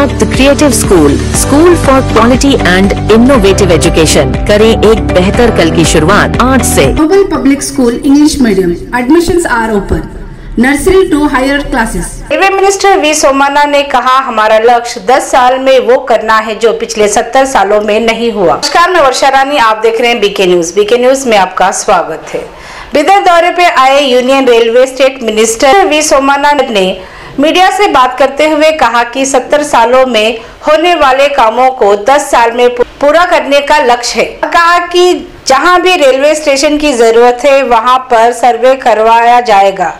Unlock the creative school for quality and innovative education। करें एक बेहतर कल की शुरुआत आज से। Global Public School English Medium admissions are open। Nursery to higher classes. Railway minister V Somanna ने कहा, हमारा लक्ष्य 10 साल में वो करना है जो पिछले 70 सालों में नहीं हुआ। नमस्कार, मैं वर्षा रानी, आप देख रहे हैं बीके न्यूज। बीके न्यूज में आपका स्वागत है। बिदर दौरे पे आए union railway state minister V Somanna ने मीडिया से बात करते हुए कहा कि 70 सालों में होने वाले कामों को 10 साल में पूरा करने का लक्ष्य है। कहा कि जहां भी रेलवे स्टेशन की जरूरत है वहां पर सर्वे करवाया जाएगा।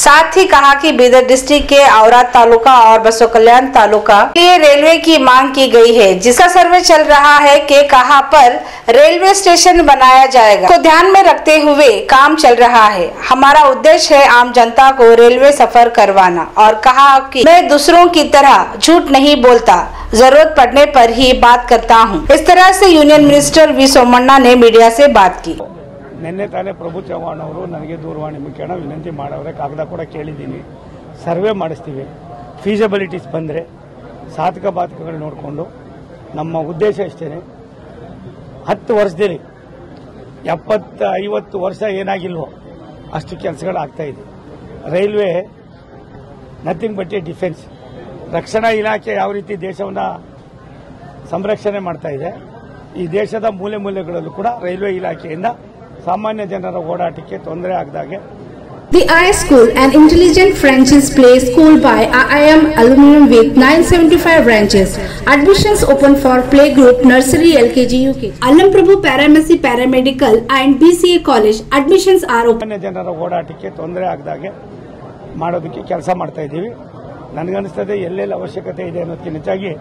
साथ ही कहा कि बीदर डिस्ट्रिक्ट के औराद तालुका और बसो कल्याण तालुका के लिए रेलवे की मांग की गई है, जिसका सर्वे चल रहा है कि कहां पर रेलवे स्टेशन बनाया जाएगा को ध्यान में रखते हुए काम चल रहा है। हमारा उद्देश्य है आम जनता को रेलवे सफर करवाना और कहा कि मैं दूसरों की तरह झूठ नहीं बोलता, जरूरत पड़ने पर ही बात करता हूँ। इस तरह से यूनियन मिनिस्टर वी सोमन्ना ने मीडिया से बात की। ನಿನ್ನೆ ತಾನೇ ಪ್ರಭು ಚವ್ಹಾಣ್ ಅವರು ನನಗೆ ದೂರವಾಣಿ ಮುಖೇನ ವಿನಂತಿ ಮಾಡವ್ರೆ, ಕಾಗದ ಕೂಡ ಕೇಳಿದ್ದೀನಿ, ಸರ್ವೆ ಮಾಡಿಸ್ತೀವಿ, ಫೀಸಿಬಿಲಿಟೀಸ್ ಬಂದರೆ ಸಾಧಕ ಬಾಧಕಗಳು ನೋಡಿಕೊಂಡು ನಮ್ಮ ಉದ್ದೇಶ ಇಷ್ಟೇ, 10 ವರ್ಷದಲ್ಲಿ 70-50 ವರ್ಷ ಏನಾಗಿಲ್ವೋ ಅಷ್ಟು ಕೆಲಸಗಳಾಗ್ತಾ ಇದೆ। Railway nothing but A defence, ರಕ್ಷಣಾ ಇಲಾಖೆ ಯಾವ ರೀತಿ ದೇಶವನ್ನು ಸಂರಕ್ಷಣೆ ಮಾಡ್ತಾ ಇದೆ, ಈ ದೇಶದ ಮೂಲೆ ಮೂಲೆಗಳಲ್ಲೂ ಕೂಡ ರೈಲ್ವೆ ಇಲಾಖೆಯಿಂದ ಸಾಮಾನ್ಯ ಜನರ ಓಡಾಟಕ್ಕೆ ತೊಂದರೆ ಆಗದಾಗೆ The IS School, an intelligent franchise play school by IIM Aluminum with 975 branches. Admissions open for playgroup, nursery, LKG, UKG. Allam Prabhu Paramedic Paramedical and BCA College. Admissions are open. ಸಾಮಾನ್ಯ ಜನರ ಓಡಾಟಕ್ಕೆ ತೊಂದರೆ ಆಗದಾಗೆ ಮಾಡೋದಕ್ಕೆ ಕೆಲಸ ಮಾಡ್ತಾ ಇದ್ದೀವಿ। ನನಗನ್ನಿಸ್ತದೆ ಎಲ್ಲೆಲ್ಲಿ ಅವಶ್ಯಕತೆ ಇದೆ ಅನ್ನೋದಕ್ಕಿಂತ ಹೆಚ್ಚಾಗಿ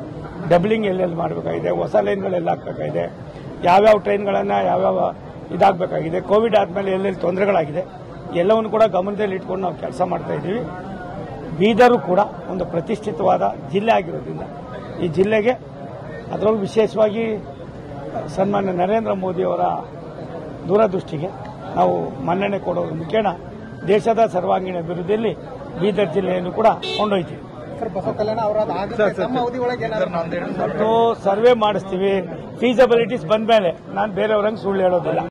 ಡಬ್ಲಿಂಗ್ ಎಲ್ಲೆಲ್ಲಿ ಮಾಡಬೇಕಾಗಿದೆ, ಹೊಸ ಲೈನ್ಗಳೆಲ್ಲ ಹಾಕಬೇಕಾಗಿದೆ, ಯಾವ್ಯಾವ ಟ್ರೈನ್ಗಳನ್ನು ಯಾವ್ಯಾವ ಇದಾಗಬೇಕಾಗಿದೆ, ಕೋವಿಡ್ ಆದಮೇಲೆ ಎಲ್ಲೆಲ್ಲಿ ತೊಂದರೆಗಳಾಗಿದೆ ಎಲ್ಲವನ್ನು ಕೂಡ ಗಮನದಲ್ಲಿ ಇಟ್ಕೊಂಡು ನಾವು ಕೆಲಸ ಮಾಡ್ತಾ ಇದ್ದೀವಿ। ಬೀದರು ಕೂಡ ಒಂದು ಪ್ರತಿಷ್ಠಿತವಾದ ಜಿಲ್ಲೆ ಆಗಿರೋದ್ರಿಂದ ಈ ಜಿಲ್ಲೆಗೆ ಅದರಲ್ಲೂ ವಿಶೇಷವಾಗಿ ಸನ್ಮಾನ್ಯ ನರೇಂದ್ರ ಮೋದಿಯವರ ದೂರದೃಷ್ಟಿಗೆ ನಾವು ಮನ್ನಣೆ ಕೊಡೋದ್ರ ಮುಖೇನ ದೇಶದ ಸರ್ವಾಂಗೀಣ ಅಭಿವೃದ್ಧಿಯಲ್ಲಿ ಬೀದರ್ ಜಿಲ್ಲೆಯನ್ನು ಕೂಡ ಕೊಂಡೊಯ್ತೀವಿ। ಮತ್ತು ಸರ್ವೆ ಮಾಡಿಸ್ತೀವಿ, ಫೀಸಿಬಿಲಿಟೀಸ್ ಬಂದ ಮೇಲೆ ನಾನು ಬೇರೆಯವ್ರಂಗೆ ಸುಳ್ಳು ಹೇಳೋದಿಲ್ಲ।